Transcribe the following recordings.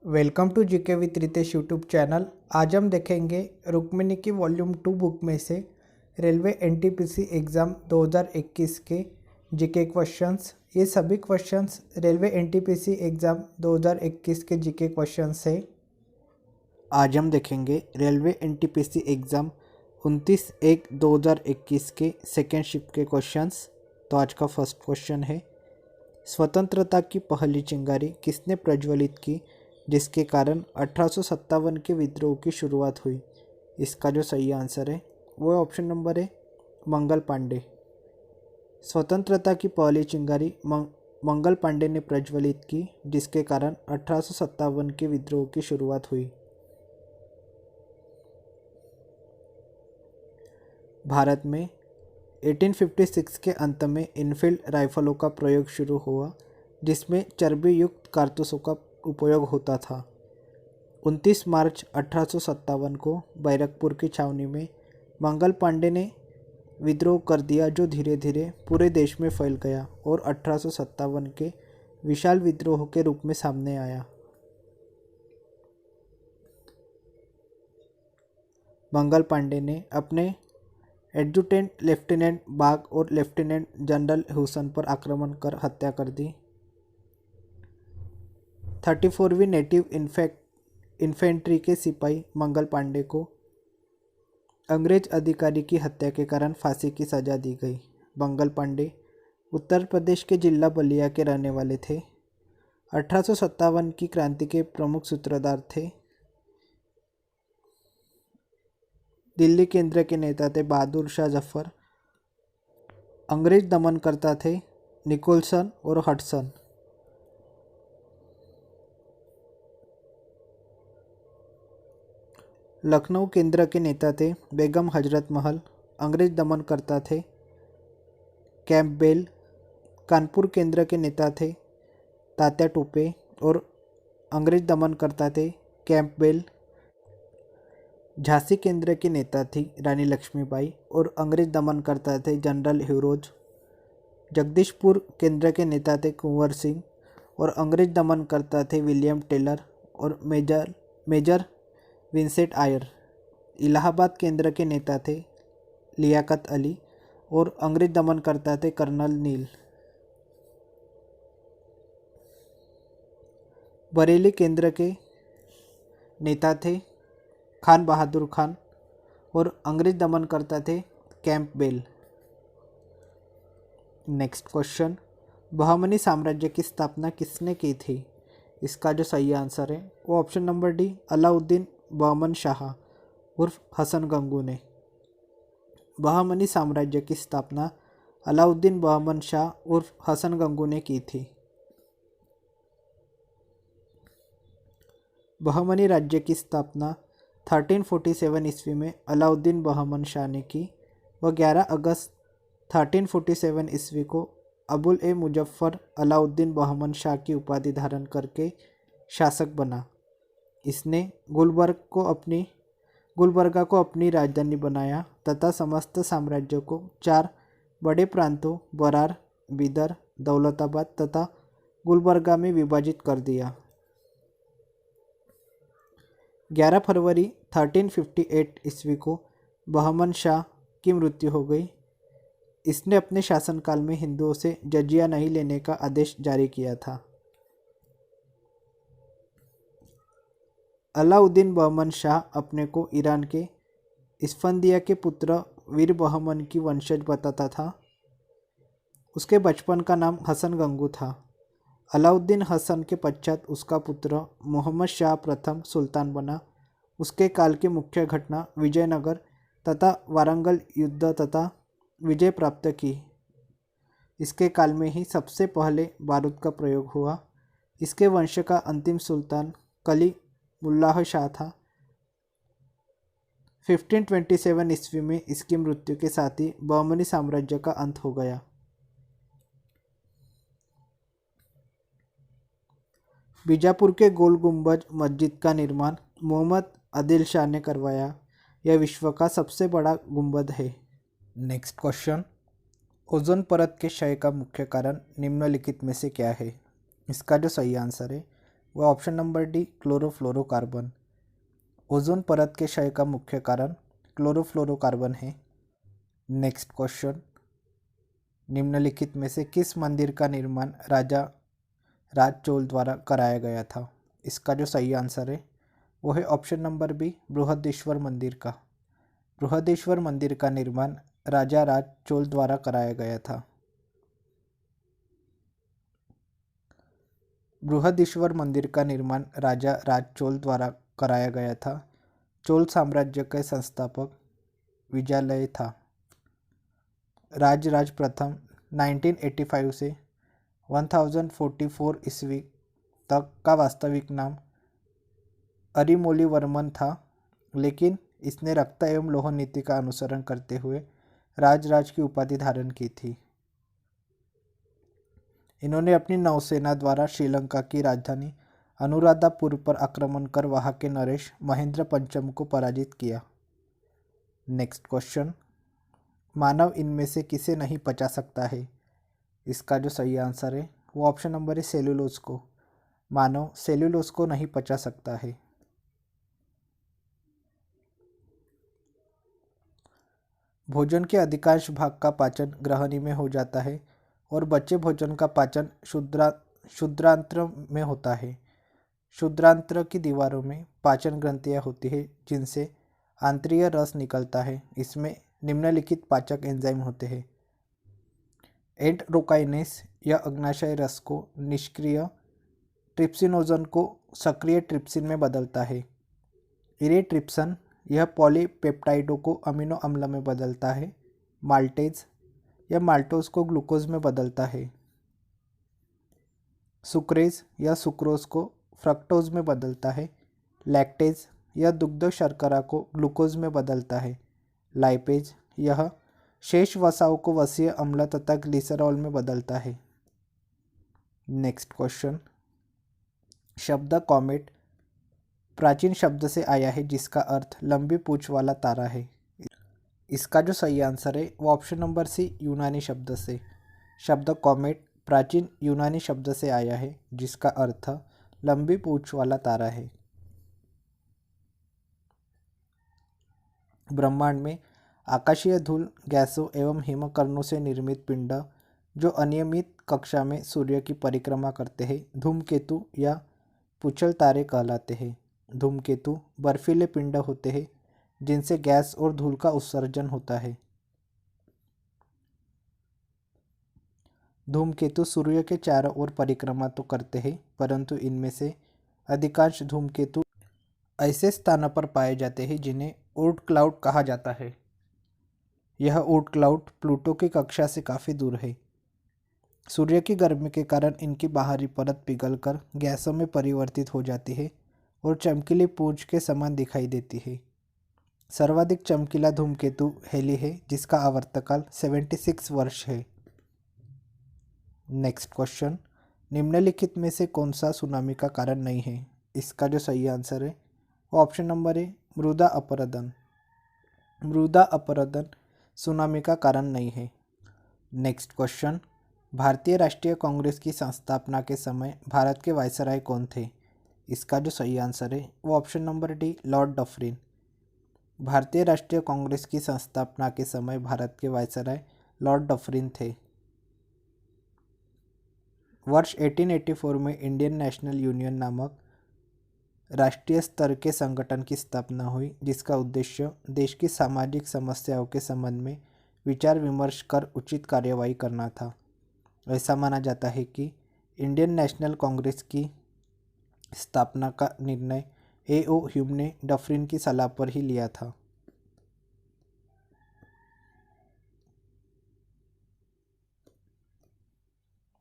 Welcome to GK with Ritesh YouTube channel. आज हम देखेंगे रुक्मिणी की वॉल्यूम 2 बुक में से रेलवे एनटीपीसी एग्ज़ाम 2021 के जीके क्वेश्चंस। ये सभी क्वेश्चंस रेलवे एनटीपीसी एग्ज़ाम 2021 के जीके क्वेश्चंस है। आज हम देखेंगे रेलवे एनटीपीसी एग्ज़ाम 29/1/2021 के सेकेंड शिफ्ट के क्वेश्चंस। तो आज का फर्स्ट क्वेश्चन है, स्वतंत्रता की पहली चिंगारी किसने प्रज्वलित की जिसके कारण 1857 के विद्रोह की शुरुआत हुई? इसका जो सही आंसर है वो ऑप्शन नंबर है मंगल पांडे। स्वतंत्रता की पहली चिंगारी मंगल पांडे ने प्रज्वलित की जिसके कारण 1857 के विद्रोह की शुरुआत हुई। भारत में 1856 के अंत में इनफील्ड राइफलों का प्रयोग शुरू हुआ जिसमें चर्बी युक्त कारतूसों का उपयोग होता था। 29 मार्च 1857 को बैरकपुर की छावनी में मंगल पांडे ने विद्रोह कर दिया जो धीरे धीरे पूरे देश में फैल गया और 1857 के विशाल विद्रोह के रूप में सामने आया। मंगल पांडे ने अपने एडजुटेंट लेफ्टिनेंट बाग और लेफ्टिनेंट जनरल हुसैन पर आक्रमण कर हत्या कर दी। 34वीं नेटिव इन्फेंट्री के सिपाही मंगल पांडे को अंग्रेज अधिकारी की हत्या के कारण फांसी की सजा दी गई। मंगल पांडे उत्तर प्रदेश के जिला बलिया के रहने वाले थे। 1857 की क्रांति के प्रमुख सूत्रधार थे। दिल्ली केंद्र के नेता थे बहादुर शाह जफर। अंग्रेज दमनकर्ता थे निकोलसन और हडसन। लखनऊ केंद्र के नेता थे बेगम हजरत महल। अंग्रेज दमनकर्ता थे कैंपबेल। कानपुर केंद्र के नेता थे तात्या टोपे और अंग्रेज दमनकर्ता थे कैंपबेल। झांसी केंद्र की नेता थी रानी लक्ष्मीबाई और अंग्रेज दमनकर्ता थे जनरल ह्यूरोज। जगदीशपुर केंद्र के नेता थे कुंवर सिंह और अंग्रेज दमनकर्ता थे विलियम टेलर और मेजर विंसेंट आयर। इलाहाबाद केंद्र के नेता थे लियाकत अली और अंग्रेज दमनकर्ता थे कर्नल नील। बरेली केंद्र के नेता थे खान बहादुर खान और अंग्रेज दमनकर्ता थे कैंपबेल। नेक्स्ट क्वेश्चन, बहमनी साम्राज्य की स्थापना किसने की थी? इसका जो सही आंसर है वो option number D Alauddin Bahman Shah उर्फ हसन गंगू ने। बहमनी साम्राज्य की स्थापना अलाउद्दीन बहमन शाह उर्फ हसन गंगू ने की थी। बहमनी राज्य की स्थापना 1347 ईस्वी में अलाउद्दीन बहमन शाह ने की। वह 11 अगस्त 1347 ईस्वी को अबुल ए मुजफ्फर अलाउद्दीन बहमन शाह की उपाधि धारण करके शासक बना। इसने गुलबर्गा को अपनी राजधानी बनाया तथा समस्त साम्राज्य को 4 बड़े प्रांतों बरार, बीदर, दौलताबाद तथा गुलबर्गा में विभाजित कर दिया। 11 फरवरी 1358 ईस्वी को बहमन शाह की मृत्यु हो गई। इसने अपने शासनकाल में हिंदुओं से जजिया नहीं लेने का आदेश जारी किया था। अलाउद्दीन बहमन शाह अपने को ईरान के इस्फंदिया के पुत्र वीर बहमन की वंशज बताता था। उसके बचपन का नाम हसन गंगू था। अलाउद्दीन हसन के पश्चात उसका पुत्र मोहम्मद शाह प्रथम सुल्तान बना। उसके काल की मुख्य घटना विजयनगर तथा वारंगल युद्ध तथा विजय प्राप्त की। इसके काल में ही सबसे पहले बारूद का प्रयोग हुआ। इसके वंश का अंतिम सुल्तान कली मुल्लाह शाह था। 1527 ईस्वी में इसकी मृत्यु के साथ ही बहमनी साम्राज्य का अंत हो गया। बीजापुर के गोल गुंबज मस्जिद का निर्माण मोहम्मद आदिल शाह ने करवाया। यह विश्व का सबसे बड़ा गुंबद है। नेक्स्ट क्वेश्चन, ओजोन परत के क्षय का मुख्य कारण निम्नलिखित में से क्या है? इसका जो सही आंसर है वह option number D chlorofluorocarbon. Ozone परत के क्षय का मुख्य कारण क्लोरोफ्लोरोकार्बन है। नेक्स्ट क्वेश्चन, निम्नलिखित में से किस मंदिर का निर्माण राजा राज चोल द्वारा कराया गया था? इसका जो सही आंसर है वो है ऑप्शन नंबर बी बृहदेश्वर मंदिर का। बृहदेश्वर मंदिर का निर्माण राजा राज चोल द्वारा कराया गया था। बृहदेश्वर मंदिर का निर्माण राजा राज चोल द्वारा कराया गया था। चोल साम्राज्य के संस्थापक विजयालय था। राजराज प्रथम 1985 से 1044 ईस्वी तक का वास्तविक नाम अरिमोलीवर्मन था, लेकिन इसने रक्त एवं लौह नीति का अनुसरण करते हुए राजराज की उपाधि धारण की थी। इन्होंने अपनी नौसेना द्वारा श्रीलंका की राजधानी अनुराधापुर पर आक्रमण कर वहां के नरेश महेंद्र पंचम को पराजित किया। नेक्स्ट क्वेश्चन, मानव इनमें से किसे नहीं पचा सकता है? इसका जो सही आंसर है वो ऑप्शन नंबर है सेलुलोज को। मानव सेलुलोज को नहीं पचा सकता है। भोजन के अधिकांश भाग का पाचन ग्रहणी में हो जाता है और बचे भोजन का पाचन क्षुद्रांत्र में होता है। क्षुद्रांत्र की दीवारों में पाचन ग्रंथियां होती है जिनसे आंतरीय रस निकलता है। इसमें निम्नलिखित पाचक एंजाइम होते हैं। एंटरोकाइनेस यह अग्नाशय रस को निष्क्रिय, ट्रिप्सिनोजन को सक्रिय ट्रिप्सिन में बदलता है। इरेट्रिप्सन यह पॉलीपेप्टाइडों को अमीनो अम्ल में बदलता है। माल्टेज यह माल्टोज को ग्लूकोज में बदलता है। सुक्रेज यह सुक्रोज को फ्रक्टोज में बदलता है। लैक्टेज यह दुग्ध शर्करा को ग्लूकोज में बदलता है। लाइपेज यह शेष वसाओं को वसीय अम्ल तथा ग्लिसरॉल में बदलता है। नेक्स्ट क्वेश्चन, शब्द कॉमेट प्राचीन शब्द से आया है जिसका अर्थ लंबी पूंछ वाला तारा है। इसका जो सही आंसर है वो ऑप्शन नंबर सी यूनानी शब्द से। शब्द कॉमेट प्राचीन यूनानी शब्द से आया है जिसका अर्थ लंबी पूंछ वाला तारा है। ब्रह्मांड में आकाशीय धूल, गैसों एवं हिमकणों से निर्मित पिंड जो अनियमित कक्षा में सूर्य की परिक्रमा करते हैं धूमकेतु या पुच्छल तारे कहलाते हैं। धूमकेतु बर्फीले पिंड होते हैं जिनसे गैस और धूल का उत्सर्जन होता है। धूमकेतु सूर्य के चारों ओर परिक्रमा तो करते हैं, परंतु इनमें से अधिकांश धूमकेतु ऐसे स्थानों पर पाए जाते हैं जिन्हें ओर्ट क्लाउड कहा जाता है। यह ओर्ट क्लाउड प्लूटो की कक्षा से काफ़ी दूर है। सूर्य की गर्मी के कारण इनकी बाहरी परत पिघलकर गैसों में परिवर्तित हो जाती है और चमकीली पूंछ के समान दिखाई देती है। सर्वाधिक चमकीला धूमकेतु हेली है जिसका आवर्तकाल 76 वर्ष है। नेक्स्ट क्वेश्चन, निम्नलिखित में से कौन सा सुनामी का कारण नहीं है? इसका जो सही आंसर है वो ऑप्शन नंबर है मृदा अपरदन। मृदा अपरदन सुनामी का कारण नहीं है। नेक्स्ट क्वेश्चन, भारतीय राष्ट्रीय कांग्रेस की संस्थापना के समय भारत के वायसराय कौन थे? इसका जो सही आंसर है वो option number D Lord Dufferin. भारतीय राष्ट्रीय कांग्रेस की संस्थापना के समय भारत के वायसराय लॉर्ड डफरिन थे। वर्ष 1884 में इंडियन नेशनल यूनियन नामक राष्ट्रीय स्तर के संगठन की स्थापना हुई जिसका उद्देश्य देश की सामाजिक समस्याओं के संबंध में विचार विमर्श कर उचित कार्यवाही करना था। ऐसा माना जाता है कि इंडियन नेशनल कांग्रेस की स्थापना का निर्णय ए.ओ. ह्यूम ने डफरिन की सलाह पर ही लिया था।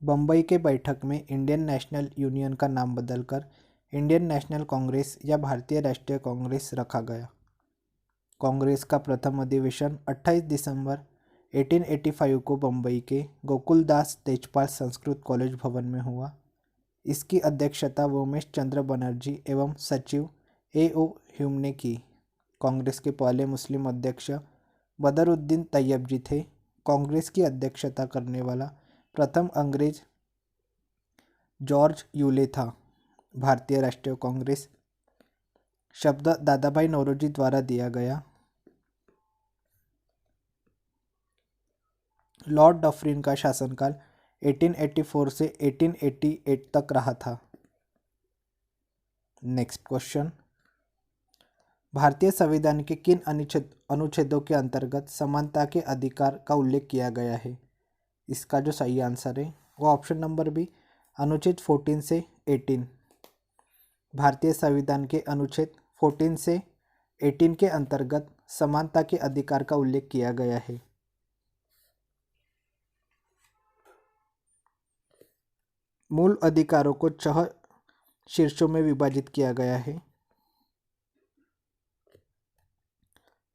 बम्बई के बैठक में इंडियन नेशनल यूनियन का नाम बदलकर इंडियन नेशनल कांग्रेस या भारतीय राष्ट्रीय कांग्रेस रखा गया। कांग्रेस का प्रथम अधिवेशन 28 दिसंबर 1885 को बम्बई के गोकुलदास तेजपाल संस्कृत कॉलेज भवन में हुआ। इसकी अध्यक्षता वोमेश चंद्र बनर्जी एवं सचिव ए.ओ. ह्यूम ने की। कांग्रेस के पहले मुस्लिम अध्यक्ष बदरुद्दीन तैयब जी थे। कांग्रेस की अध्यक्षता करने वाला प्रथम अंग्रेज जॉर्ज यूले था। भारतीय राष्ट्रीय कांग्रेस। शब्द दादाभाई नौरोजी द्वारा दिया गया। लॉर्ड डफरिन का शासनकाल 1884 से 1888 तक रहा था। नेक्स्ट क्वेश्चन, भारतीय संविधान के किन अनुच्छेदों के अंतर्गत समानता के अधिकार का उल्लेख किया गया है? इसका जो सही आंसर है वो ऑप्शन नंबर बी, अनुच्छेद 14 से 18। भारतीय संविधान के अनुच्छेद 14 से 18 के अंतर्गत समानता के अधिकार का उल्लेख किया गया है। मूल अधिकारों को 6 शीर्षों में विभाजित किया गया है।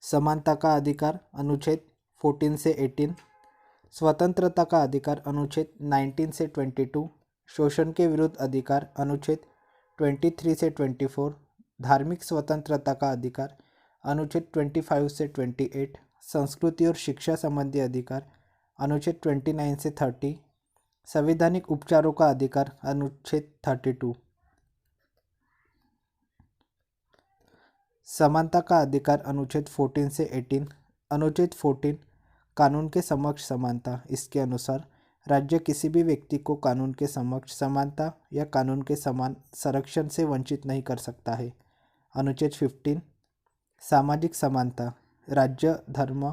समानता का अधिकार अनुच्छेद 14 से 18, स्वतंत्रता का अधिकार अनुच्छेद 19 से 22, शोषण के विरुद्ध अधिकार अनुच्छेद 23 से 24, धार्मिक स्वतंत्रता का अधिकार अनुच्छेद 25 से 28, संस्कृति और शिक्षा संबंधी अधिकार अनुच्छेद 29 से 30, संवैधानिक उपचारों का अधिकार अनुच्छेद 32। समानता का अधिकार अनुच्छेद 14 से 18। अनुच्छेद 14 कानून के समक्ष समानता। इसके अनुसार राज्य किसी भी व्यक्ति को कानून के समक्ष समानता या कानून के समान संरक्षण से वंचित नहीं कर सकता है। अनुच्छेद 15 सामाजिक समानता। राज्य धर्म,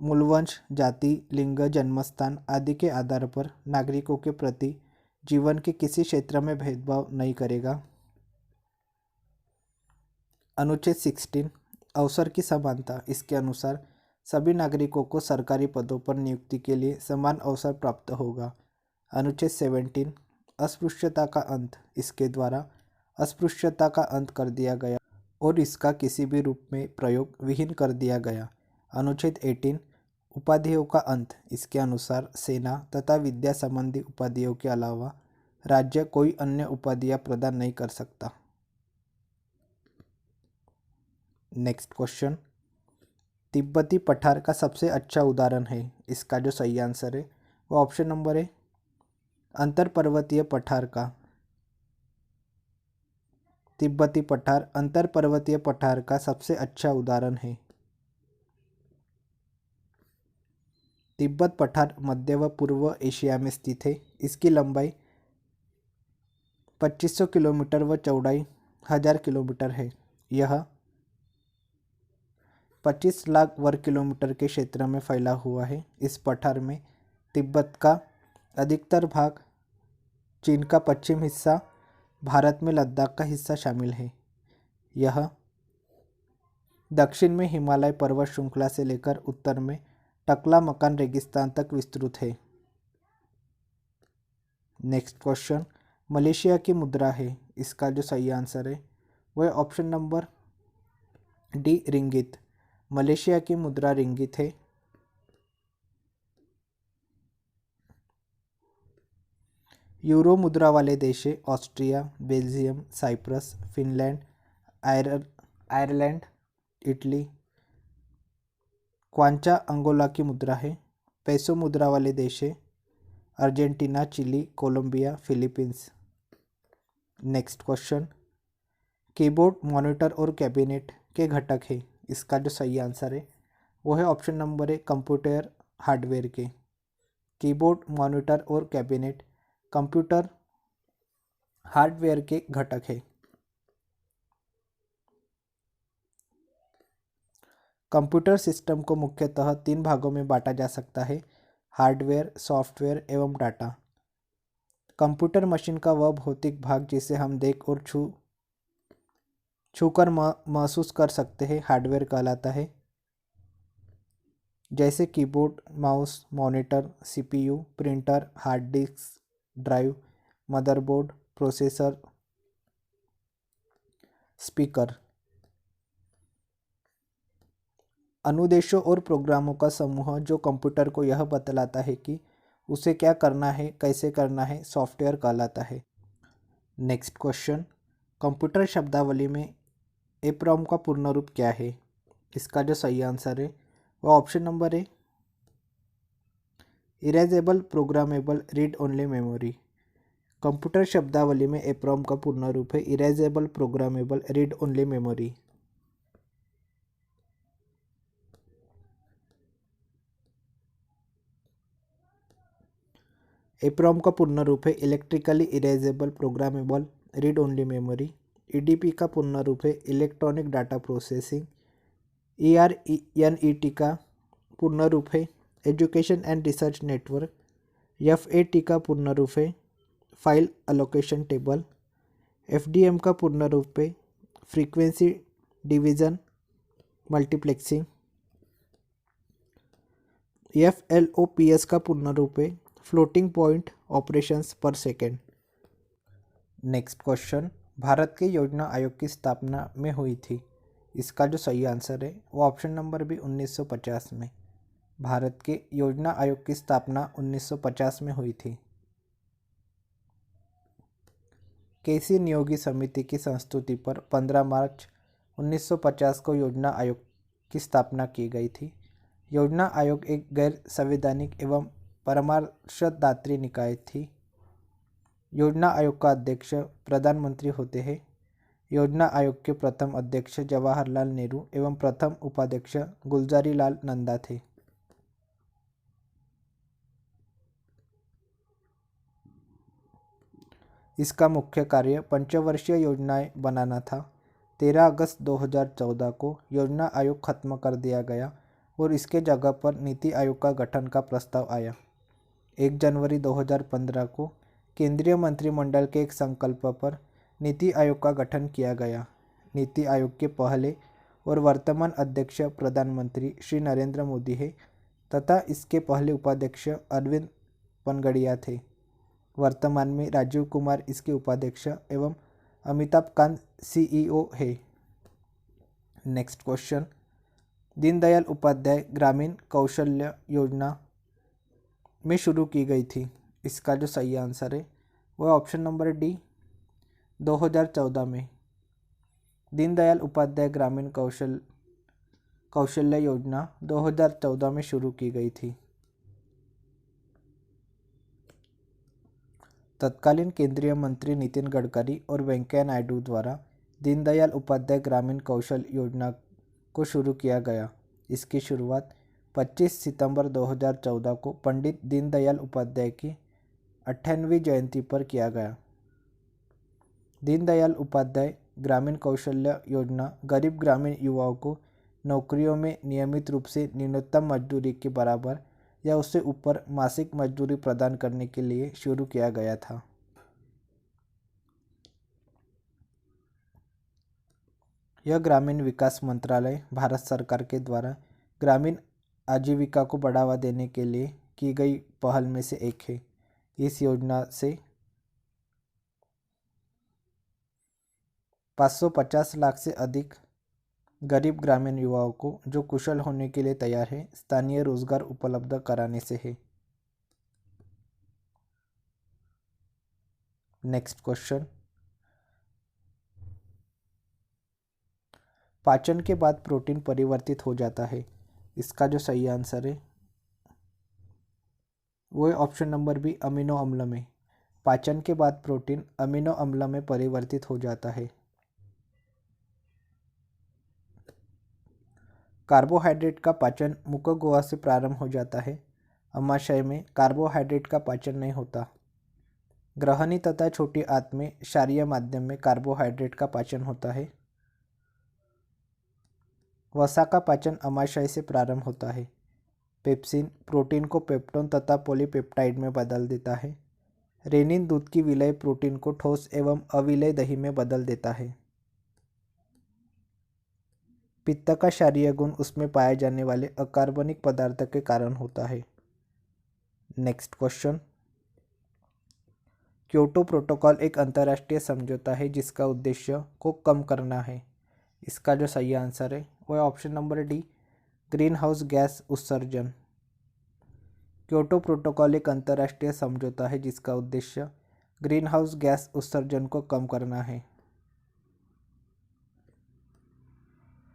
मूलवंश, जाति, लिंग, जन्मस्थान आदि के आधार पर नागरिकों के प्रति जीवन के किसी क्षेत्र में भेदभाव नहीं करेगा। अनुच्छेद 16 अवसर की समानता। इसके अनुसार सभी नागरिकों को सरकारी पदों पर नियुक्ति के लिए समान अवसर प्राप्त होगा। अनुच्छेद 17 अस्पृश्यता का अंत। इसके द्वारा अस्पृश्यता का अंत कर दिया गया और इसका किसी भी रूप में प्रयोग विहीन कर दिया गया। अनुच्छेद 18 उपाधियों का अंत। इसके अनुसार सेना तथा विद्या संबंधी उपाधियों के अलावा राज्य कोई अन्य उपाधियां प्रदान नहीं कर सकता। नेक्स्ट क्वेश्चन, तिब्बती पठार का सबसे अच्छा उदाहरण है। इसका जो सही आंसर है वो ऑप्शन नंबर है अंतर पर्वतीय पठार का। तिब्बती पठार अंतर पर्वतीय पठार का सबसे अच्छा उदाहरण है। तिब्बत पठार मध्य व पूर्व एशिया में स्थित है। इसकी लंबाई 2500 किलोमीटर व चौड़ाई 1000 किलोमीटर है। यह 25 लाख वर्ग किलोमीटर के क्षेत्र में फैला हुआ है। इस पठार में तिब्बत का अधिकतर भाग, चीन का पश्चिम हिस्सा, भारत में लद्दाख का हिस्सा शामिल है। यह दक्षिण में हिमालय पर्वत श्रृंखला से लेकर उत्तर में टकला मकान रेगिस्तान तक विस्तृत है। नेक्स्ट क्वेश्चन, मलेशिया की मुद्रा है। इसका जो सही आंसर है वह option number D ringgit. Malaysia की मुद्रा रिंगित है। यूरो मुद्रा वाले देश है Austria, Belgium, Cyprus, Finland, Ireland, Italy. Kwanza Angola की मुद्रा है। पेसो मुद्रा वाले देश है Argentina, Chile, Colombia, Philippines. Next question, keyboard, monitor और कैबिनेट के घटक है। इसका जो सही आंसर है वो है ऑप्शन नंबर है कंप्यूटर हार्डवेयर के। कीबोर्ड, मॉनिटर और कैबिनेट कंप्यूटर हार्डवेयर के घटक है। कंप्यूटर सिस्टम को मुख्यतः 3 भागों में बांटा जा सकता है, हार्डवेयर, सॉफ्टवेयर एवं डाटा। कंप्यूटर मशीन का वह भौतिक भाग जिसे हम देख और छूकर महसूस कर सकते हैं हार्डवेयर कहलाता है, जैसे keyboard, mouse, monitor, CPU, printer, hard disk, drive, motherboard, processor, speaker. अनुदेशों और प्रोग्रामों का समूह जो कंप्यूटर को यह बतलाता है कि उसे क्या करना है, कैसे करना है, सॉफ्टवेयर कहलाता है। नेक्स्ट क्वेश्चन, कंप्यूटर शब्दावली में EPROM का पूर्ण रूप क्या है? इसका जो सही आंसर है वह ऑप्शन नंबर है erasable programmable read only memory. Computer शब्दावली में EPROM का पूर्ण रूप है erasable programmable read only memory. EPROM का पूर्ण रूप है electrically erasable programmable read only memory. EDP का पूर्ण रूप है इलेक्ट्रॉनिक डाटा प्रोसेसिंग। ERNET का पूर्ण रूप है education and research network. FAT का पूर्ण रूप है फाइल अलोकेशन टेबल। FDM का पूर्ण रूप है फ्रीक्वेंसी डिवीज़न मल्टीप्लेक्सिंग। FLOPS का पूर्ण रूप है फ्लोटिंग पॉइंट ऑपरेशंस पर सेकेंड। नेक्स्ट क्वेश्चन, भारत के योजना आयोग की स्थापना में हुई थी। इसका जो सही आंसर है वो ऑप्शन नंबर बी 1950 में। भारत के योजना आयोग की स्थापना 1950 में हुई थी। केसी नियोगी समिति की संस्तुति पर 15 मार्च 1950 को योजना आयोग की स्थापना की गई थी। योजना आयोग एक गैर संवैधानिक एवं परामर्शदात्री निकाय थी। योजना आयोग का अध्यक्ष प्रधानमंत्री होते हैं। योजना आयोग के प्रथम अध्यक्ष जवाहरलाल नेहरू एवं प्रथम उपाध्यक्ष गुलजारी लाल नंदा थे। इसका मुख्य कार्य पंचवर्षीय योजनाएं बनाना था। 13 अगस्त 2014 को योजना आयोग खत्म कर दिया गया और इसके जगह पर नीति आयोग का गठन का प्रस्ताव आया। 1 जनवरी 2015 को केंद्रीय मंत्रिमंडल के एक संकल्प पर नीति आयोग का गठन किया गया। नीति आयोग के पहले और वर्तमान अध्यक्ष प्रधानमंत्री श्री नरेंद्र मोदी है तथा इसके पहले उपाध्यक्ष अरविंद पनगड़िया थे। वर्तमान में राजीव कुमार इसके उपाध्यक्ष एवं अमिताभ कांत CEO है। नेक्स्ट क्वेश्चन, दीनदयाल उपाध्याय ग्रामीण कौशल्य योजना में शुरू की गई थी। इसका जो सही आंसर है वह ऑप्शन नंबर डी 2014 में। दीनदयाल उपाध्याय ग्रामीण कौशल्य योजना 2014 में शुरू की गई थी। तत्कालीन केंद्रीय मंत्री नितिन गडकरी और वेंकैया नायडू द्वारा दीनदयाल उपाध्याय ग्रामीण कौशल योजना को शुरू किया गया। इसकी शुरुआत 25 सितंबर 2014 को पंडित दीनदयाल उपाध्याय की 98वीं जयंती पर किया गया। दीनदयाल उपाध्याय ग्रामीण कौशल्य योजना गरीब ग्रामीण युवाओं को नौकरियों में नियमित रूप से न्यूनतम मजदूरी के बराबर या उससे ऊपर मासिक मजदूरी प्रदान करने के लिए शुरू किया गया था। यह ग्रामीण विकास मंत्रालय भारत सरकार के द्वारा ग्रामीण आजीविका को बढ़ावा देने के लिए की गई पहल में से एक है। इस योजना से 550 लाख से अधिक गरीब ग्रामीण युवाओं को जो कुशल होने के लिए तैयार है स्थानीय रोजगार उपलब्ध कराने से है। नेक्स्ट क्वेश्चन, पाचन के बाद प्रोटीन परिवर्तित हो जाता है। इसका जो सही आंसर है वो है ऑप्शन नंबर बी अमीनो अम्ल में। पाचन के बाद प्रोटीन अमीनो अम्ल में परिवर्तित हो जाता है। कार्बोहाइड्रेट का पाचन मुखगुहा से प्रारंभ हो जाता है। अमाशय में कार्बोहाइड्रेट का पाचन नहीं होता। ग्रहणी तथा छोटी आंत में क्षारीय माध्यम में कार्बोहाइड्रेट का पाचन होता है। वसा का पाचन अमाशय से प्रारंभ होता है। पेप्सिन प्रोटीन को पेप्टोन तथा पॉलीपेप्टाइड में बदल देता है। रेनिन दूध की विलय प्रोटीन को ठोस एवं अविलय दही में बदल देता है। पित्त का क्षारीय गुण उसमें पाए जाने वाले अकार्बनिक पदार्थ के कारण होता है। नेक्स्ट क्वेश्चन, क्योटो प्रोटोकॉल एक अंतर्राष्ट्रीय समझौता है जिसका उद्देश्य को कम करना है। इसका जो सही आंसर है वह option number D green house gas उत्सर्जन। क्योटो प्रोटोकॉल एक अंतर्राष्ट्रीय समझौता है जिसका उद्देश्य ग्रीन हाउस गैस उत्सर्जन को कम करना है।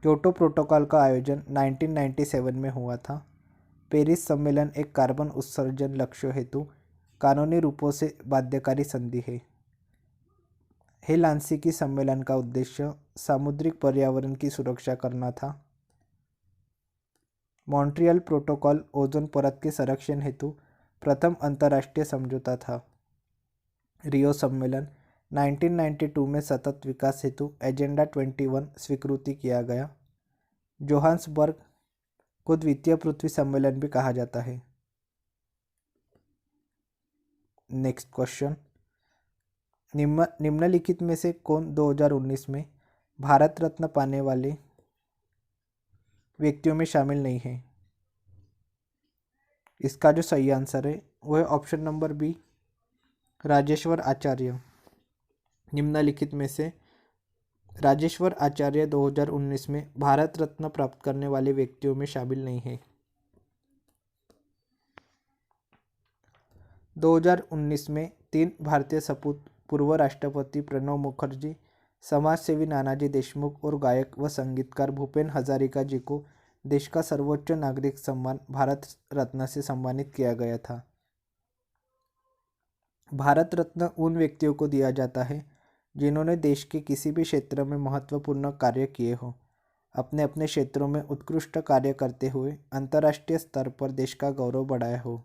क्योटो प्रोटोकॉल का आयोजन 1997 में हुआ था। पेरिस सम्मेलन एक कार्बन उत्सर्जन लक्ष्यों हेतु कानूनी रूपों से बाध्यकारी संधि है। हेलसिंकी सम्मेलन का उद्देश्य सामुद्रिक पर्यावरण की सुरक्षा करना था। मॉन्ट्रियल प्रोटोकॉल ओजोन परत के संरक्षण हेतु प्रथम अंतर्राष्ट्रीय समझौता था। रियो सम्मेलन 1992 में सतत विकास हेतु एजेंडा 21 स्वीकृति किया गया। जोहान्सबर्ग को द्वितीय पृथ्वी सम्मेलन भी कहा जाता है। नेक्स्ट क्वेश्चन, निम्नलिखित में से कौन 2019 में भारत रत्न पाने वाले व्यक्तियों में शामिल नहीं है? इसका जो सही आंसर है वो है ऑप्शन नंबर बी, राजेश्वर आचार्य। निम्नलिखित में से राजेश्वर आचार्य 2019 में भारत रत्न प्राप्त करने वाले व्यक्तियों में शामिल नहीं है। 2019 में 3 भारतीय सपूत पूर्व राष्ट्रपति प्रणब मुखर्जी, समाजसेवी नानाजी देशमुख और गायक व संगीतकार भूपेन हजारिका जी को देश का सर्वोच्च नागरिक सम्मान भारत रत्न से सम्मानित किया गया था। भारत रत्न उन व्यक्तियों को दिया जाता है जिन्होंने देश के किसी भी क्षेत्र में महत्वपूर्ण कार्य किए हो, अपने अपने क्षेत्रों में उत्कृष्ट कार्य करते हुए अंतर्राष्ट्रीय स्तर पर देश का गौरव बढ़ाया हो।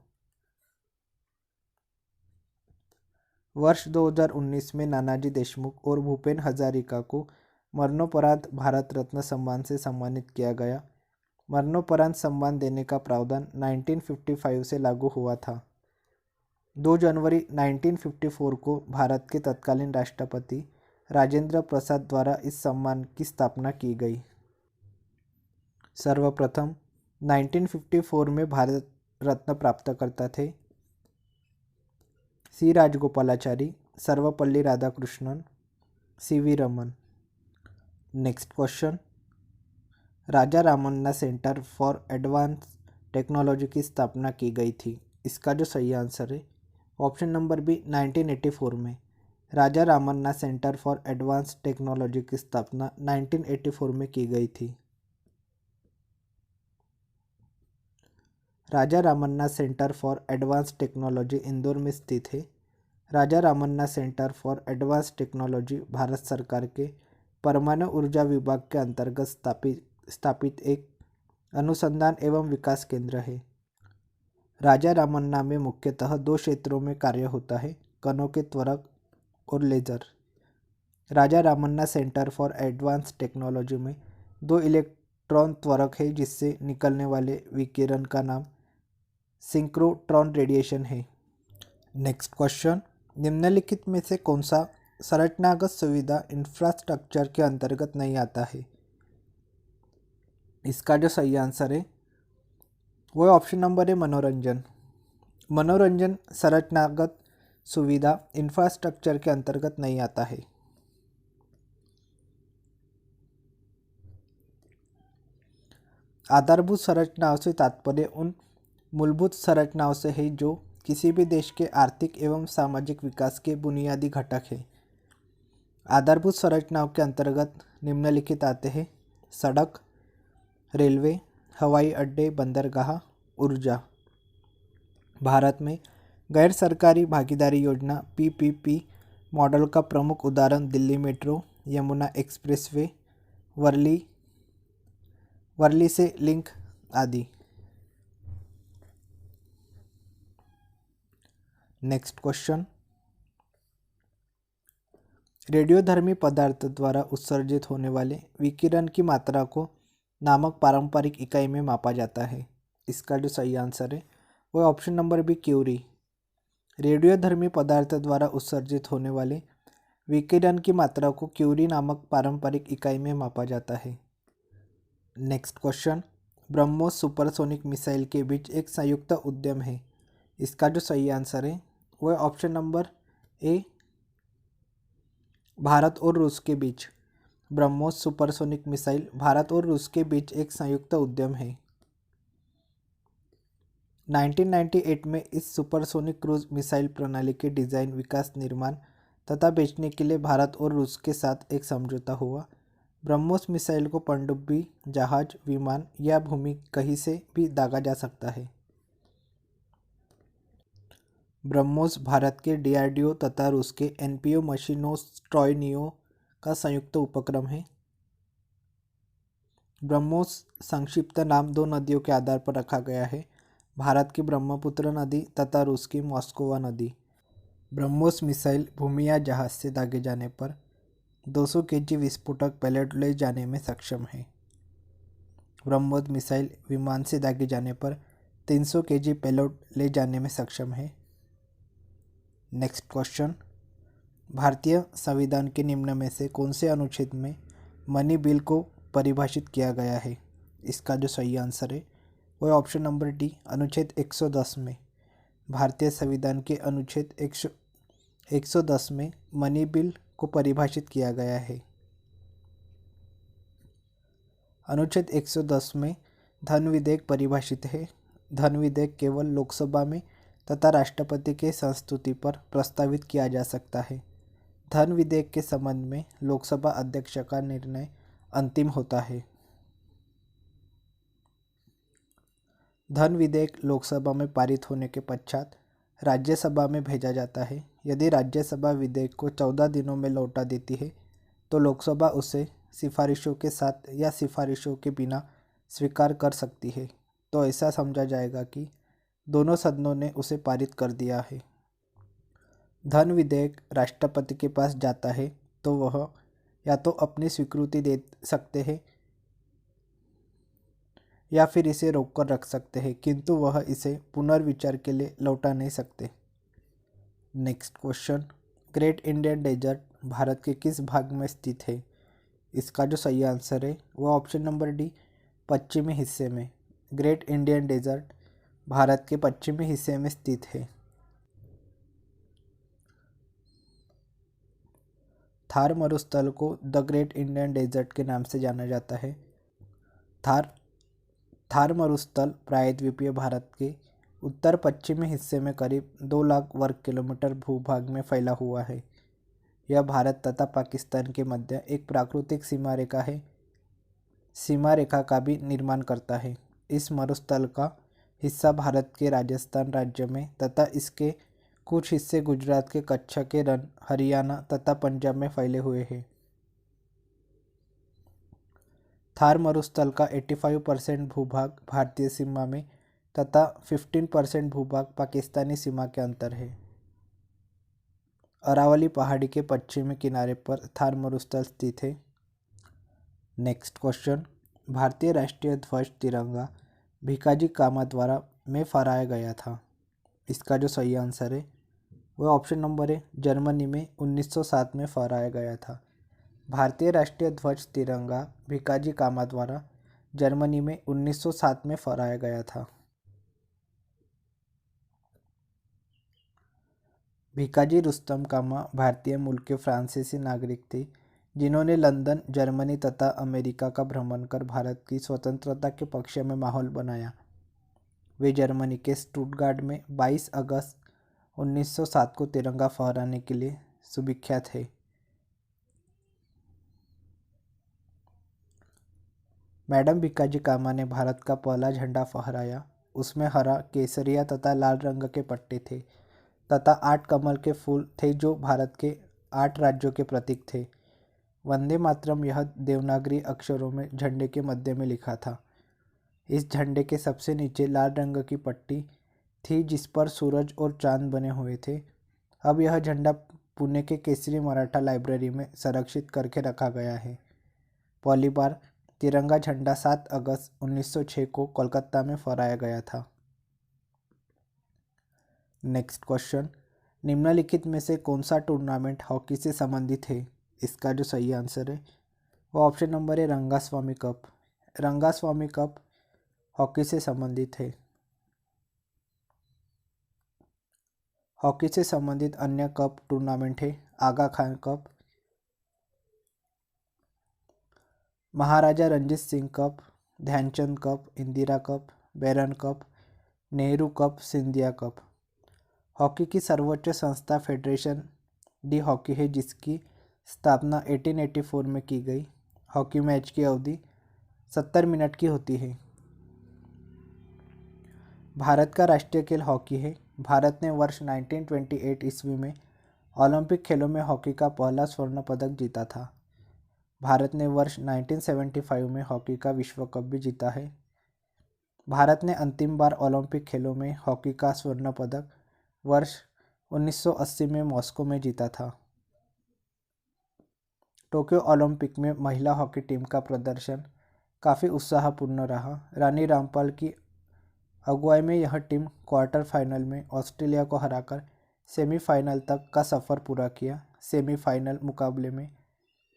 वर्ष 2019 में नानाजी देशमुख और भूपेन हजारिका को मरणोपरांत भारत रत्न सम्मान से सम्मानित किया गया। मरणोपरांत सम्मान देने का प्रावधान 1955 से लागू हुआ था। 2 जनवरी 1954 को भारत के तत्कालीन राष्ट्रपति राजेंद्र प्रसाद द्वारा इस सम्मान की स्थापना की गई। सर्वप्रथम 1954 में भारत रत्न प्राप्तकर्ता थे C Rajagopalachari, Sarvepalli Radhakrishnan, CV Raman. Next question, Raja Ramanna centre for advance Technology की स्थापना की गई थी। इसका जो सही आंसर है ऑप्शन नंबर बी, 1984 में। Raja Ramanna centre for advance Technology की स्थापना 1984 में की गई थी। Raja Ramanna centre for advance Technology Indore में स्थित है। Raja Ramanna centre for advance Technology Bharat सरकार के परमाणु ऊर्जा विभाग के अंतर्गत स्थापित एक अनुसंधान एवं विकास केंद्र है। राजा रामन्ना में मुख्यतः 2 क्षेत्रों में कार्य होता है, कणों के त्वरक और laser. Raja Ramanna centre for advance technology में 2 इलेक्ट्रॉन त्वरक है जिससे निकलने वाले विकिरण का नाम सिंक्रोट्रॉन रेडिएशन है। नेक्स्ट क्वेश्चन, निम्नलिखित में से कौन सा संरचनागत सुविधा इंफ्रास्ट्रक्चर के अंतर्गत नहीं आता है? इसका जो सही आंसर है वो ऑप्शन नंबर है मनोरंजन। मनोरंजन संरचनागत सुविधा इंफ्रास्ट्रक्चर के अंतर्गत नहीं आता है। आधारभूत संरचनाओं से तात्पर्य उन मूलभूत संरचनाओं से है जो किसी भी देश के आर्थिक एवं सामाजिक विकास के बुनियादी घटक है। आधारभूत संरचनाओं के अंतर्गत निम्नलिखित आते हैं: सड़क, रेलवे, हवाई अड्डे, बंदरगाह, ऊर्जा। भारत में गैर सरकारी भागीदारी योजना पीपीपी मॉडल का प्रमुख उदाहरण दिल्ली मेट्रो, यमुना एक्सप्रेसवे, वर्ली से लिंक आदि। नेक्स्ट क्वेश्चन, रेडियोधर्मी पदार्थ द्वारा उत्सर्जित होने वाले विकिरण की मात्रा को नामक पारंपरिक इकाई में मापा जाता है। इसका जो सही आंसर है वो ऑप्शन नंबर बी, क्यूरी। रेडियोधर्मी पदार्थ द्वारा उत्सर्जित होने वाले विकिरण की मात्रा को क्यूरी नामक पारंपरिक इकाई में मापा जाता है। Next question, BrahMos supersonic missile के बीच एक संयुक्त उद्यम है। इसका जो सही आंसर है वो है ऑप्शन नंबर ए, भारत और रूस के बीच। ब्रह्मोस सुपरसोनिक मिसाइल भारत और रूस के बीच एक संयुक्त उद्यम है। 1998 में इस सुपरसोनिक क्रूज मिसाइल प्रणाली के डिज़ाइन, विकास, निर्माण तथा बेचने के लिए भारत और रूस के साथ एक समझौता हुआ। ब्रह्मोस मिसाइल को पनडुब्बी, जहाज, विमान या भूमि कहीं से भी दागा जा सकता है। ब्रह्मोस भारत के डीआरडीओ तथा रूस के एनपीओ मशीनों स्ट्रॉयनियो का संयुक्त उपक्रम है। ब्रह्मोस संक्षिप्त नाम दो नदियों के आधार पर रखा गया है, भारत की ब्रह्मपुत्र नदी तथा रूस की मॉस्कोवा नदी। ब्रह्मोस मिसाइल भूमि या जहाज से दागे जाने पर 200 केजी विस्फोटक पेलोड ले जाने में सक्षम है। ब्रह्मोस मिसाइल विमान से दागे जाने पर 300 केजी पेलोड ले जाने में सक्षम है। नेक्स्ट क्वेश्चन, भारतीय संविधान के निम्न में से कौन से अनुच्छेद में मनी बिल को परिभाषित किया गया है? इसका जो सही आंसर है वो है ऑप्शन नंबर डी, अनुच्छेद 110 में। भारतीय संविधान के अनुच्छेद 110 में मनी बिल को परिभाषित किया गया है। अनुच्छेद 110 में धन विधेयक परिभाषित है। धन विधेयक केवल लोकसभा में तथा राष्ट्रपति के संस्तुति पर प्रस्तावित किया जा सकता है। धन विधेयक के संबंध में लोकसभा अध्यक्ष का निर्णय अंतिम होता है। धन विधेयक लोकसभा में पारित होने के पश्चात राज्यसभा में भेजा जाता है। यदि राज्यसभा विधेयक को 14 दिनों में लौटा देती है तो लोकसभा उसे सिफारिशों के साथ या सिफारिशों के बिना स्वीकार कर सकती है। तो ऐसा समझा जाएगा कि दोनों सदनों ने उसे पारित कर दिया है। धन विधेयक राष्ट्रपति के पास जाता है तो वह या तो अपनी स्वीकृति दे सकते हैं या फिर इसे रोक कर रख सकते हैं, किंतु वह इसे पुनर्विचार के लिए लौटा नहीं सकते। Next question, great Indian desert Bharat के किस भाग में स्थित है? इसका जो सही आंसर है वह ऑप्शन नंबर डी, पश्चिमी हिस्से में। ग्रेट इंडियन डेजर्ट भारत के पश्चिमी हिस्से में स्थित है। थार मरुस्थल को द ग्रेट इंडियन डेजर्ट के नाम से जाना जाता है। थार मरुस्थल प्रायद्वीपीय भारत के उत्तर पश्चिमी हिस्से में करीब 2 लाख वर्ग किलोमीटर भूभाग में फैला हुआ है। यह भारत तथा पाकिस्तान के मध्य एक प्राकृतिक सीमा रेखा है। सीमा रेखा का भी निर्माण करता है। इस मरुस्थल का हिस्सा भारत के राजस्थान राज्य में तथा इसके कुछ हिस्से गुजरात के कच्छ के रण, हरियाणा तथा पंजाब में फैले हुए हैं। थार मरुस्थल का 85% भूभाग भारतीय सीमा में तथा 15% भूभाग पाकिस्तानी सीमा के अंदर है। अरावली पहाड़ी के पश्चिमी किनारे पर थार मरुस्थल स्थित है। नेक्स्ट क्वेश्चन, भारतीय राष्ट्रीय ध्वज तिरंगा भिकाजी कामा द्वारा में फहराया गया था। इसका जो सही आंसर है वह ऑप्शन नंबर है, जर्मनी में 1907 में फहराया गया था। भारतीय राष्ट्रीय ध्वज तिरंगा भिकाजी कामा द्वारा जर्मनी में 1907 में फहराया गया था। भिकाजी रुस्तम कामा भारतीय मूल के फ्रांसीसी नागरिक थे जिन्होंने लंदन, जर्मनी तथा अमेरिका का भ्रमण कर भारत की स्वतंत्रता के पक्ष में माहौल बनाया। वे जर्मनी के स्टुटगार्ट में 22 अगस्त 1907 को तिरंगा फहराने के लिए सुविख्यात है। मैडम भिकाजी कामा ने भारत का पहला झंडा फहराया। उसमें हरा, केसरिया तथा लाल रंग के पट्टे थे तथा 8 कमल के फूल थे जो भारत के 8 राज्यों के प्रतीक थे। वंदे मातरम यह देवनागरी अक्षरों में झंडे के मध्य में लिखा था। इस झंडे के सबसे नीचे लाल रंग की पट्टी थी जिस पर सूरज और चांद बने हुए थे। अब यह झंडा पुणे के केसरी मराठा लाइब्रेरी में संरक्षित करके रखा गया है। पहली बार तिरंगा झंडा 7 अगस्त 1906 को कोलकाता में फहराया गया था। नेक्स्ट क्वेश्चन, निम्नलिखित में से कौन सा टूर्नामेंट हॉकी से संबंधित है? इसका जो सही आंसर है वो ऑप्शन नंबर है, Rangaswamy cup. Rangaswamy cup hockey से संबंधित है। हॉकी से संबंधित अन्य कप टूर्नामेंट है Aga Khan Cup, Maharaja Ranjit Singh Cup, Dhyanchand Cup, Indira Cup, Beighton Cup, Nehru Cup, Scindia Cup. Hockey की सर्वोच्च संस्था फेडरेशन डी हॉकी है जिसकी स्थापना 1884 में की गई। हॉकी मैच की अवधि 70 मिनट की होती है। भारत का राष्ट्रीय खेल हॉकी है। भारत ने वर्ष 1928 ईस्वी में ओलंपिक खेलों में हॉकी का पहला स्वर्ण पदक जीता था। भारत ने वर्ष 1975 में हॉकी का विश्व कप भी जीता है। भारत ने अंतिम बार ओलंपिक खेलों में हॉकी का स्वर्ण पदक वर्ष 1980 में मॉस्को में जीता था। टोक्यो ओलंपिक में महिला हॉकी टीम का प्रदर्शन काफ़ी उत्साहपूर्ण रहा। रानी रामपाल की अगुवाई में यह टीम क्वार्टर फाइनल में ऑस्ट्रेलिया को हराकर सेमीफाइनल तक का सफ़र पूरा किया। सेमीफाइनल मुकाबले में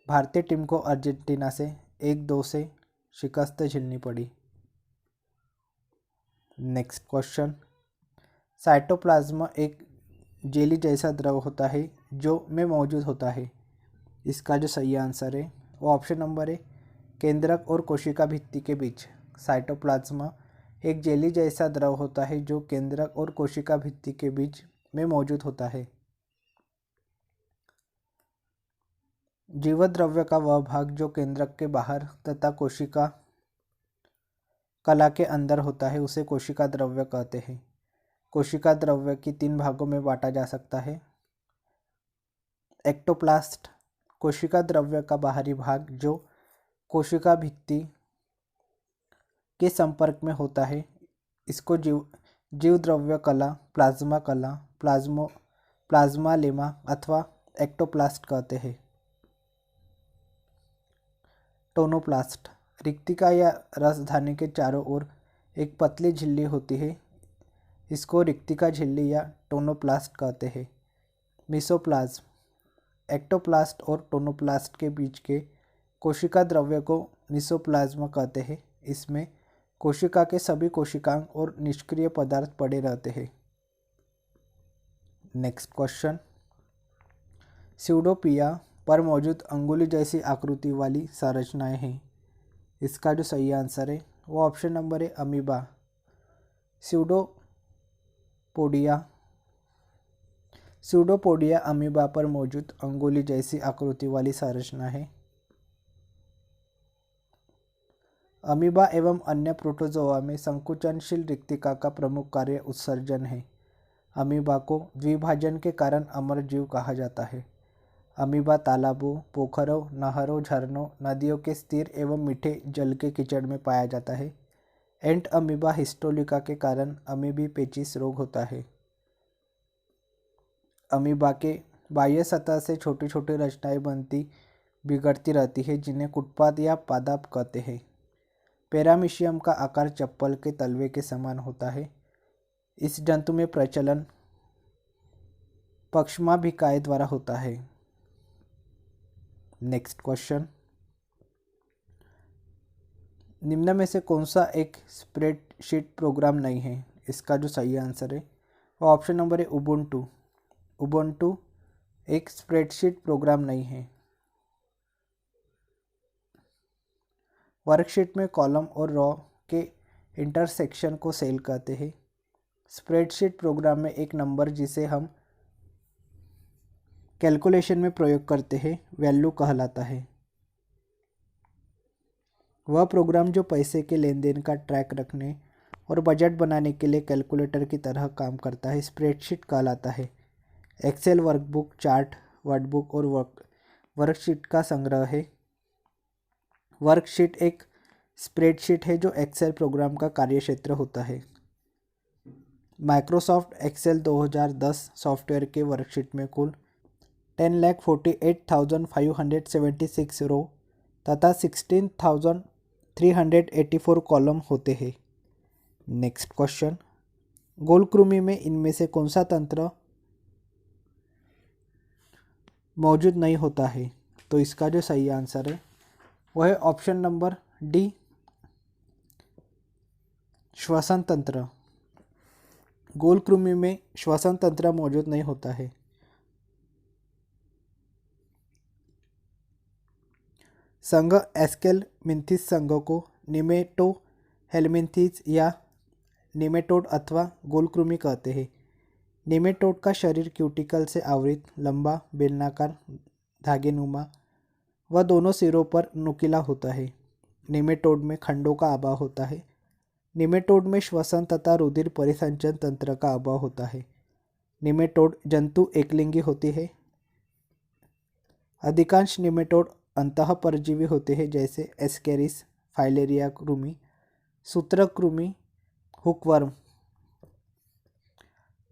भारतीय टीम को अर्जेंटीना से 1-2 से शिकस्त झेलनी पड़ी। नेक्स्ट क्वेश्चन, साइटोप्लाज्म एक जेली जैसा द्रव होता है जो में मौजूद होता है। इसका जो सही आंसर है वो ऑप्शन नंबर है, केंद्रक और कोशिका भित्ति के बीच। साइटोप्लाज्म एक जेली जैसा द्रव होता है जो केंद्रक और कोशिका भित्ति के बीच में मौजूद होता है। जीवत द्रव्य का वह भाग जो केंद्रक के बाहर तथा कोशिका कला के अंदर होता है उसे कोशिका द्रव्य कहते हैं। कोशिका द्रव्य की 3 भागों में बांटा जा सकता है। एक्टोप्लास्ट कोशिका द्रव्य का बाहरी भाग जो कोशिका भित्ति के संपर्क में होता है, इसको जीव द्रव्य कला, प्लाज्मा कला, प्लाज्मा लेमा अथवा एक्टोप्लास्ट कहते हैं। टोनोप्लास्ट रिक्तिका या रसधानी के चारों ओर एक पतली झिल्ली होती है, इसको रिक्तिका झिल्ली या टोनोप्लास्ट कहते हैं। मिसोप्लाज्म एक्टोप्लास्ट और टोनोप्लास्ट के बीच के कोशिका द्रव्य को मिसोप्लाज्म कहते हैं। इसमें कोशिका के सभी कोशिकांग और निष्क्रिय पदार्थ पड़े रहते हैं। नेक्स्ट क्वेश्चन, स्यूडोपिया पर मौजूद अंगुली जैसी आकृति वाली संरचनाएं हैं। इसका जो सही आंसर है वो ऑप्शन नंबर है, अमीबा। स्यूडोपोडिया अमीबा पर मौजूद अंगुली जैसी आकृति वाली संरचना है। अमीबा एवं अन्य प्रोटोजोआ में संकुचनशील रिक्तिका का प्रमुख कार्य उत्सर्जन है। अमीबा को द्विभाजन के कारण अमर जीव कहा जाता है। अमीबा तालाबों, पोखरों, नहरों, झरनों, नदियों के स्थिर एवं मीठे जल के कीचड़ में पाया जाता है। एंट अमीबा हिस्टोलिका के कारण अमीबी पेचिस रोग होता है। अमीबा के बाह्य सतह से छोटी छोटी रचनाएं बनती बिगड़ती रहती है जिन्हें कुटपाद या पादाप कहते हैं। पैरामीशियम का आकार चप्पल के तलवे के समान होता है। इस जंतु में प्रचलन पक्षमाभिकाय द्वारा होता है। नेक्स्ट क्वेश्चन, निम्न में से कौन सा एक स्प्रेडशीट प्रोग्राम नहीं है। इसका जो सही आंसर है वो ऑप्शन नंबर है, उबुंटू। उबुंटू एक स्प्रेडशीट प्रोग्राम नहीं है। वर्कशीट में कॉलम और रो के इंटरसेक्शन को सेल कहते हैं। स्प्रेडशीट प्रोग्राम में एक नंबर जिसे हम कैलकुलेशन में प्रयोग करते हैं वैल्यू कहलाता है। वह प्रोग्राम जो पैसे के लेन देन का ट्रैक रखने और बजट बनाने के लिए कैलकुलेटर की तरह काम करता है स्प्रेडशीट कहलाता है। एक्सेल वर्कबुक, चार्ट, वर्डबुक और वर्कशीट का संग्रह है। वर्कशीट एक स्प्रेडशीट है जो एक्सेल प्रोग्राम का कार्यक्षेत्र होता है। माइक्रोसॉफ्ट एक्सेल 2010 सॉफ्टवेयर के वर्कशीट में कुल 10,48,576 रो तथा 16,384 कॉलम होते हैं। नेक्स्ट क्वेश्चन, गोलकृमि में इनमें से कौन सा तंत्र मौजूद नहीं होता है। तो इसका जो सही आंसर है वह है ऑप्शन नंबर डी, श्वसन तंत्र। गोलकृमि में श्वसन तंत्र मौजूद नहीं होता है। संघ एस्केलमिंथिस संघ को निमेटो हेलमिंथिस या निमेटोड अथवा गोलकृमि कहते हैं। निमेटोड का शरीर क्यूटिकल से आवृत, लंबा, बेलनाकार, धागेनुमा व दोनों सिरों पर नुकीला होता है। निमेटोड में खंडों का अभाव होता है। निमेटोड में श्वसन तथा रुधिर परिसंचरण तंत्र का अभाव होता है। निमेटोड जंतु एकलिंगी होती है। अधिकांश निमेटोड अंतःपरजीवी होते हैं, जैसे एस्केरिस, फाइलेरिया कृमि, सूत्रकृमि, हुकवर्म।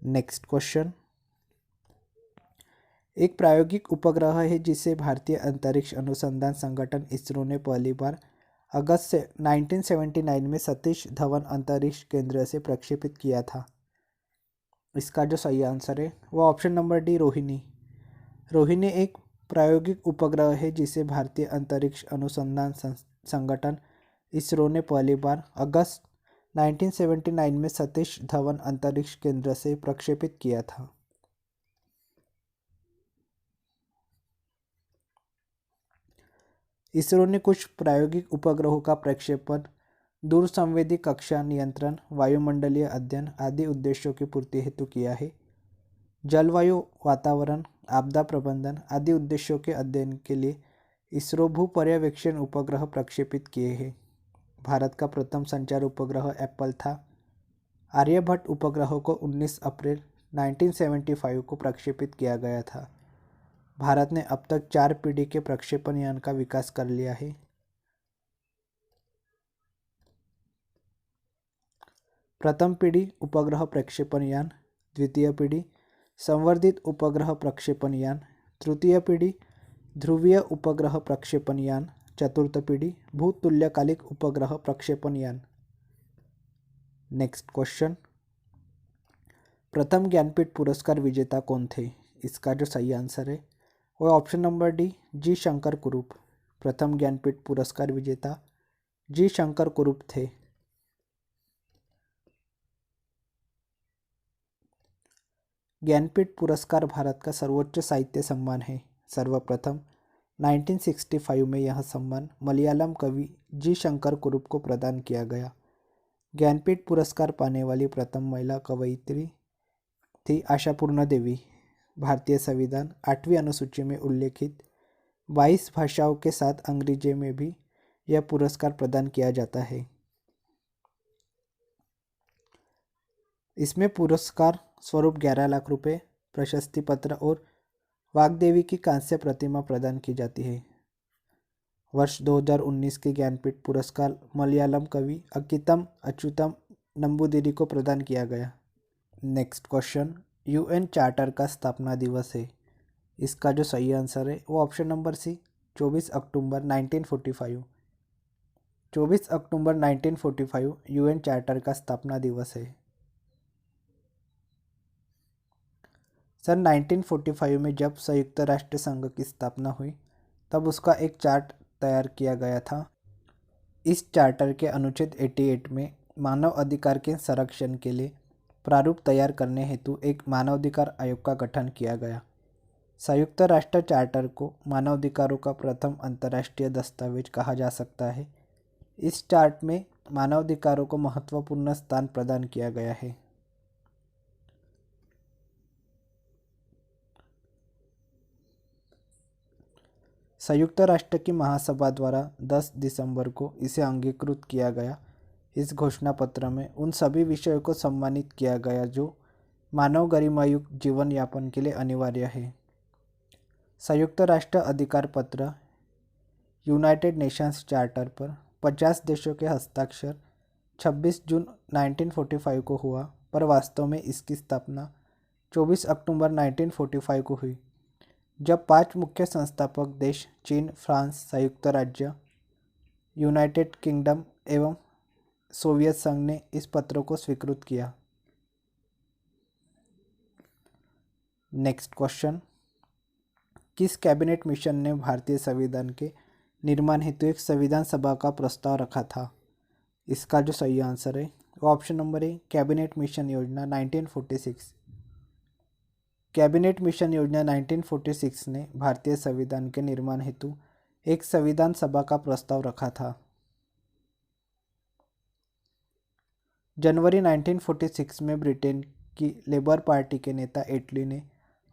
नेक्स्ट क्वेश्चन, एक प्रायोगिक उपग्रह है जिसे भारतीय अंतरिक्ष अनुसंधान संगठन इसरो ने पहली बार अगस्त से 1979 में सतीश धवन अंतरिक्ष केंद्र से प्रक्षेपित किया था। इसका जो सही आंसर है वो option number D, Rohini. Rohini एक प्रायोगिक उपग्रह है जिसे भारतीय अंतरिक्ष अनुसंधान संगठन इसरो ने पहली बार अगस्त 1979 में सतीश धवन अंतरिक्ष केंद्र से प्रक्षेपित किया था। इसरो ने कुछ प्रायोगिक उपग्रहों का प्रक्षेपण दूरसंवेदी कक्षा नियंत्रण, वायुमंडलीय अध्ययन आदि उद्देश्यों की पूर्ति हेतु किया है। जलवायु, वातावरण, आपदा प्रबंधन आदि उद्देश्यों के अध्ययन के लिए इसरो भू पर्यवेक्षण उपग्रह प्रक्षेपित किए हैं। भारत का प्रथम संचार उपग्रह एप्पल था। आर्यभट्ट उपग्रह को 19 अप्रैल 1975 को प्रक्षेपित किया गया था। भारत ने अब तक 4 पीढ़ी के प्रक्षेपण यान का विकास कर लिया है। प्रथम पीढ़ी उपग्रह प्रक्षेपण यान, द्वितीय पीढ़ी संवर्धित उपग्रह प्रक्षेपण यान, तृतीय पीढ़ी ध्रुवीय उपग्रह प्रक्षेपण यान, चतुर्थ पीढ़ी भूतुल्यकालिक उपग्रह प्रक्षेपण यान। नेक्स्ट क्वेश्चन, प्रथम ज्ञानपीठ पुरस्कार विजेता कौन थे? इसका जो सही आंसर है वो ऑप्शन नंबर डी, जी शंकर कुरूप। प्रथम ज्ञानपीठ पुरस्कार विजेता जी शंकर कुरूप थे। ज्ञानपीठ पुरस्कार भारत का सर्वोच्च साहित्य सम्मान है। सर्वप्रथम 1965 में यह सम्मान मलयालम कवि जी शंकर कुरूप को प्रदान किया गया। ज्ञानपीठ पुरस्कार पाने वाली प्रथम महिला कवयित्री थी आशापूर्ण देवी। भारतीय संविधान 8वीं अनुसूची में उल्लेखित 22 भाषाओं के साथ अंग्रेजी में भी यह पुरस्कार प्रदान किया जाता है। इसमें पुरस्कार स्वरूप 11 लाख रुपए, प्रशस्ति पत्र और वाग्देवी की कांस्य प्रतिमा प्रदान की जाती है। वर्ष 2019 के ज्ञानपीठ पुरस्कार मलयालम कवि अकितम अच्युतम नंबूदिरी को प्रदान किया गया। नेक्स्ट क्वेश्चन, यूएन चार्टर का स्थापना दिवस है। इसका जो सही आंसर है वो ऑप्शन नंबर सी, 24 अक्टूबर 1945। 24 अक्टूबर 1945 यूएन चार्टर का स्थापना दिवस है। सन 1945 में जब संयुक्त राष्ट्र संघ की स्थापना हुई तब उसका एक चार्ट तैयार किया गया था। इस चार्टर के अनुच्छेद 88 में मानव अधिकार के संरक्षण के लिए प्रारूप तैयार करने हेतु एक मानवाधिकार आयोग का गठन किया गया। संयुक्त राष्ट्र चार्टर को मानवाधिकारों का प्रथम अंतर्राष्ट्रीय दस्तावेज कहा जा सकता है। इस चार्ट में मानवाधिकारों को महत्वपूर्ण स्थान प्रदान किया गया है। संयुक्त राष्ट्र की महासभा द्वारा 10 दिसंबर को इसे अंगीकृत किया गया। इस घोषणा पत्र में उन सभी विषयों को सम्मानित किया गया जो मानव गरिमायुक्त जीवन यापन के लिए अनिवार्य है। संयुक्त राष्ट्र अधिकार पत्र यूनाइटेड नेशंस चार्टर पर 50 देशों के हस्ताक्षर 26 जून 1945 को हुआ, पर वास्तव में इसकी स्थापना 24 अक्टूबर 1945 को हुई, जब 5 मुख्य संस्थापक देश चीन, फ्रांस, संयुक्त राज्य, यूनाइटेड किंगडम एवं सोवियत संघ ने इस पत्र को स्वीकृत किया। नेक्स्ट क्वेश्चन, किस कैबिनेट मिशन ने भारतीय संविधान के निर्माण हेतु एक संविधान सभा का प्रस्ताव रखा था? इसका जो सही आंसर है वो option number A, cabinet mission योजना 1946। कैबिनेट मिशन योजना 1946 ने भारतीय संविधान के निर्माण हेतु एक संविधान सभा का प्रस्ताव रखा था। जनवरी 1946 में ब्रिटेन की लेबर पार्टी के नेता एटली ने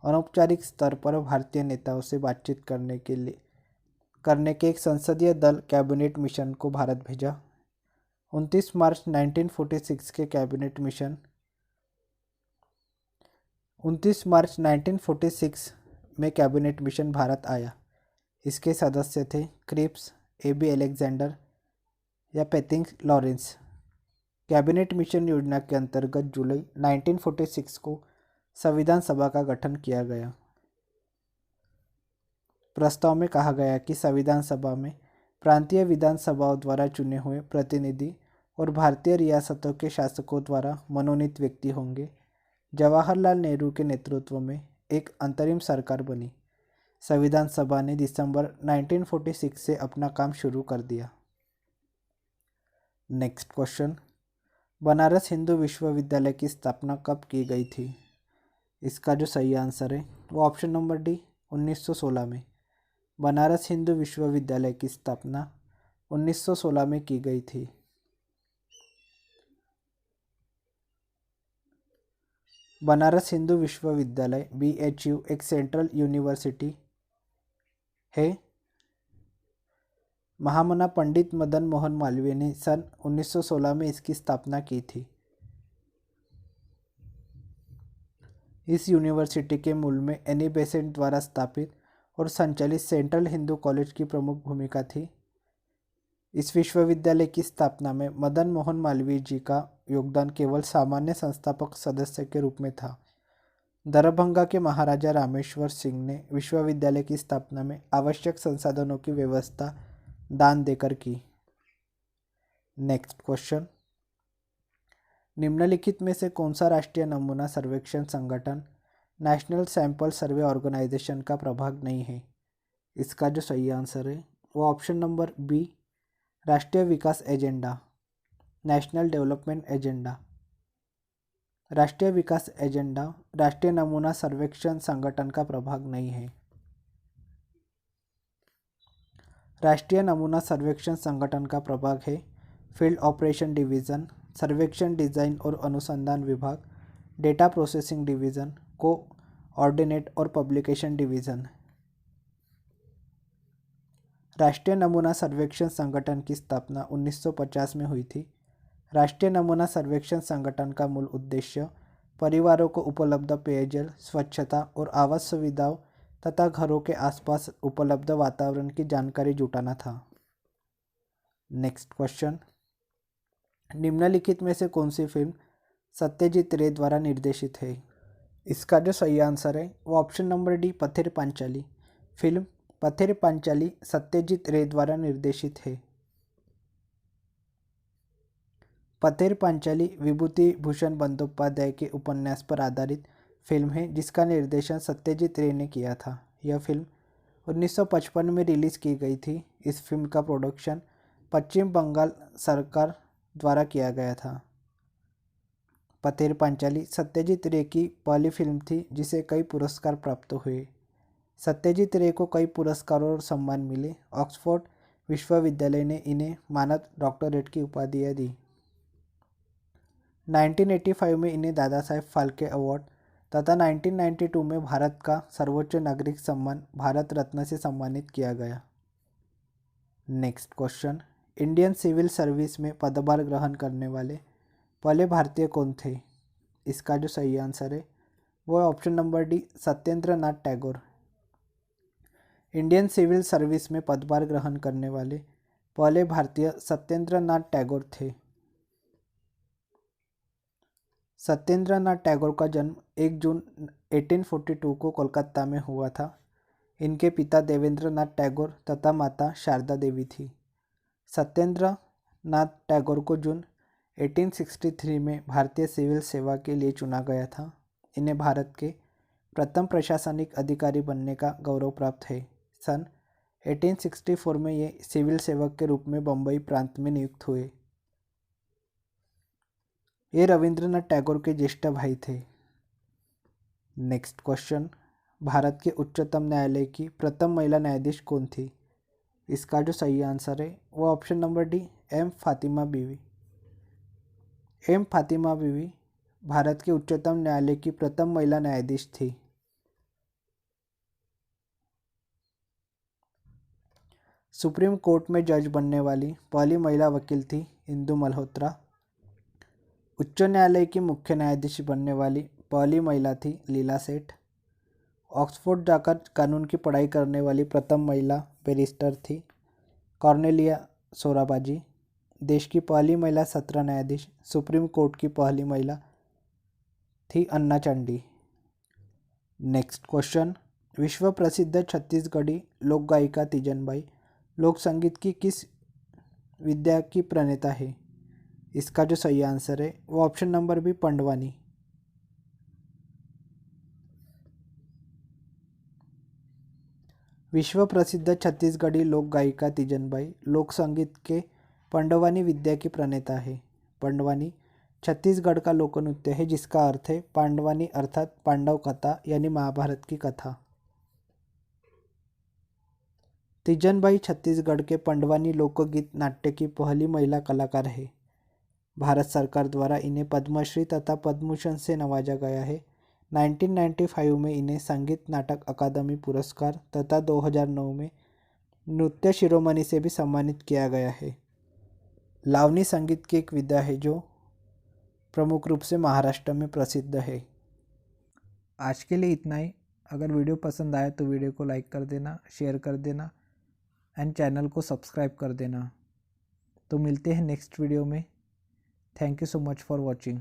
अनौपचारिक स्तर पर भारतीय नेताओं से बातचीत करने के एक संसदीय दल कैबिनेट मिशन को भारत भेजा। 29 मार्च 1946 के कैबिनेट मिशन 29 मार्च 1946 में कैबिनेट मिशन भारत आया। इसके सदस्य थे क्रिप्स, AB अलेक्जेंडर या पेथिंग लॉरेंस। कैबिनेट मिशन योजना के अंतर्गत जुलाई 1946 को संविधान सभा का गठन किया गया। प्रस्ताव में कहा गया कि संविधान सभा में प्रांतीय विधानसभाओं द्वारा चुने हुए प्रतिनिधि और भारतीय रियासतों के शासकों द्वारा मनोनीत व्यक्ति होंगे। जवाहरलाल नेहरू के नेतृत्व में एक अंतरिम सरकार बनी। संविधान सभा ने दिसंबर 1946 से अपना काम शुरू कर दिया। नेक्स्ट क्वेश्चन, बनारस हिंदू विश्वविद्यालय की स्थापना कब की गई थी? इसका जो सही आंसर है वो ऑप्शन नंबर डी 1916 में। बनारस हिंदू विश्वविद्यालय की स्थापना 1916 में की गई थी। बनारस हिंदू विश्वविद्यालय BHU एक सेंट्रल यूनिवर्सिटी है। महामना पंडित मदन मोहन मालवीय ने सन 1916 में इसकी स्थापना की थी। इस यूनिवर्सिटी के मूल में एनी बेसेंट द्वारा स्थापित और संचालित सेंट्रल हिंदू कॉलेज की प्रमुख भूमिका थी। इस विश्वविद्यालय की स्थापना में मदन मोहन मालवीय जी का योगदान केवल सामान्य संस्थापक सदस्य के रूप में था। दरभंगा के महाराजा रामेश्वर सिंह ने विश्वविद्यालय की स्थापना में आवश्यक संसाधनों की व्यवस्था दान देकर की। नेक्स्ट क्वेश्चन, निम्नलिखित में से कौन सा राष्ट्रीय नमूना सर्वेक्षण संगठन नेशनल सैंपल सर्वे ऑर्गेनाइजेशन का प्रभाग नहीं है? इसका जो सही आंसर है वो ऑप्शन नंबर बी राष्ट्रीय विकास एजेंडा, नेशनल डेवलपमेंट एजेंडा। राष्ट्रीय विकास एजेंडा राष्ट्रीय नमूना सर्वेक्षण संगठन का प्रभाग नहीं है। राष्ट्रीय नमूना सर्वेक्षण संगठन का प्रभाग है फील्ड ऑपरेशन डिवीज़न, सर्वेक्षण डिज़ाइन और अनुसंधान विभाग, डेटा प्रोसेसिंग डिवीज़न, कोऑर्डिनेट और पब्लिकेशन डिवीज़न। राष्ट्रीय नमूना सर्वेक्षण संगठन की स्थापना 1950 में हुई थी। राष्ट्रीय नमूना सर्वेक्षण संगठन का मूल उद्देश्य परिवारों को उपलब्ध पेयजल, स्वच्छता और आवास सुविधाओं तथा घरों के आसपास उपलब्ध वातावरण की जानकारी जुटाना था। नेक्स्ट क्वेश्चन, निम्नलिखित में से कौन सी फिल्म सत्यजीत रे द्वारा निर्देशित है? इसका जो सही आंसर है वो option number D Pather Panchali. Film Pather Panchali Satyajit रे द्वारा निर्देशित है। पथेर पांचाली विभूति भूषण बंदोपाध्याय के उपन्यास पर आधारित फिल्म है जिसका निर्देशन सत्यजीत रे ने किया था। यह फिल्म 1955 में रिलीज़ की गई थी। इस फिल्म का प्रोडक्शन पश्चिम बंगाल सरकार द्वारा किया गया था। पथेर पांचाली सत्यजीत रे की पहली फिल्म थी जिसे कई पुरस्कार प्राप्त हुए। सत्यजीत रे को कई पुरस्कारों और सम्मान मिले। ऑक्सफोर्ड विश्वविद्यालय ने इन्हें मानद डॉक्टरेट की उपाधियाँ दी। 1985 में इन्हें दादा साहेब फाल्के अवार्ड तथा 1992 में भारत का सर्वोच्च नागरिक सम्मान भारत रत्न से सम्मानित किया गया। Next question, Indian civil service में पदभार ग्रहण करने वाले पहले भारतीय कौन थे? इसका जो सही आंसर है वो है option number D Satyendra Nath Tagore. Indian civil service में पदभार ग्रहण करने वाले पहले भारतीय सत्येंद्र नाथ टैगोर थे। सत्येंद्र नाथ टैगोर का जन्म 1 जून 1842 को कोलकाता में हुआ था। इनके पिता देवेंद्र नाथ टैगोर तथा माता शारदा देवी थी। सत्येंद्र नाथ टैगोर को जून 1863 में भारतीय सिविल सेवा के लिए चुना गया था। इन्हें भारत के प्रथम प्रशासनिक अधिकारी बनने का गौरव प्राप्त है। सन 1864 में ये सिविल सेवक के रूप में बम्बई प्रांत में नियुक्त हुए। ये रविंद्रनाथ टैगोर के ज्येष्ठ भाई थे। नेक्स्ट क्वेश्चन, भारत के उच्चतम न्यायालय की प्रथम महिला न्यायाधीश कौन थी? इसका जो सही आंसर है वो option number D M Fathima Beevi. M Fathima बीवी भारत के उच्चतम न्यायालय की प्रथम महिला न्यायाधीश थी। सुप्रीम कोर्ट में जज बनने वाली पहली महिला वकील थी इंदु मल्होत्रा। उच्च न्यायालय की मुख्य न्यायाधीश बनने वाली पहली महिला थी लीला सेठ। ऑक्सफोर्ड जाकर कानून की पढ़ाई करने वाली प्रथम महिला बैरिस्टर थी कॉर्नेलिया सोराबाजी। देश की पहली महिला सत्र न्यायाधीश, सुप्रीम कोर्ट की पहली महिला थी अन्ना चंडी। नेक्स्ट क्वेश्चन, विश्व प्रसिद्ध छत्तीसगढ़ी लोक गायिका तीजन बाई लोक संगीत की किस विद्या की प्रणेता है? इसका जो सही आंसर है वो ऑप्शन नंबर बी, पंडवानी। विश्व प्रसिद्ध छत्तीसगढ़ी लोक गायिका तीजन बाई लोक संगीत के पंडवानी विद्या की प्रणेता है। पंडवानी छत्तीसगढ़ का लोक नृत्य है जिसका अर्थ है पांडवानी अर्थात पांडव कथा यानी महाभारत की कथा। तीजन बाई छत्तीसगढ़ के पंडवानी लोकगीत नाट्य की पहली महिला कलाकार है। भारत सरकार द्वारा इन्हें पद्मश्री तथा पद्मभूषण से नवाजा गया है। 1995 में इन्हें संगीत नाटक अकादमी पुरस्कार तथा 2009 में नृत्य शिरोमणि से भी सम्मानित किया गया है। लावनी संगीत की एक विधा है जो प्रमुख रूप से महाराष्ट्र में प्रसिद्ध है। आज के लिए इतना ही। अगर वीडियो पसंद आए तो वीडियो को लाइक कर देना, शेयर कर देना एंड चैनल को सब्सक्राइब कर देना। तो मिलते हैं नेक्स्ट वीडियो में। Thank you so much for watching.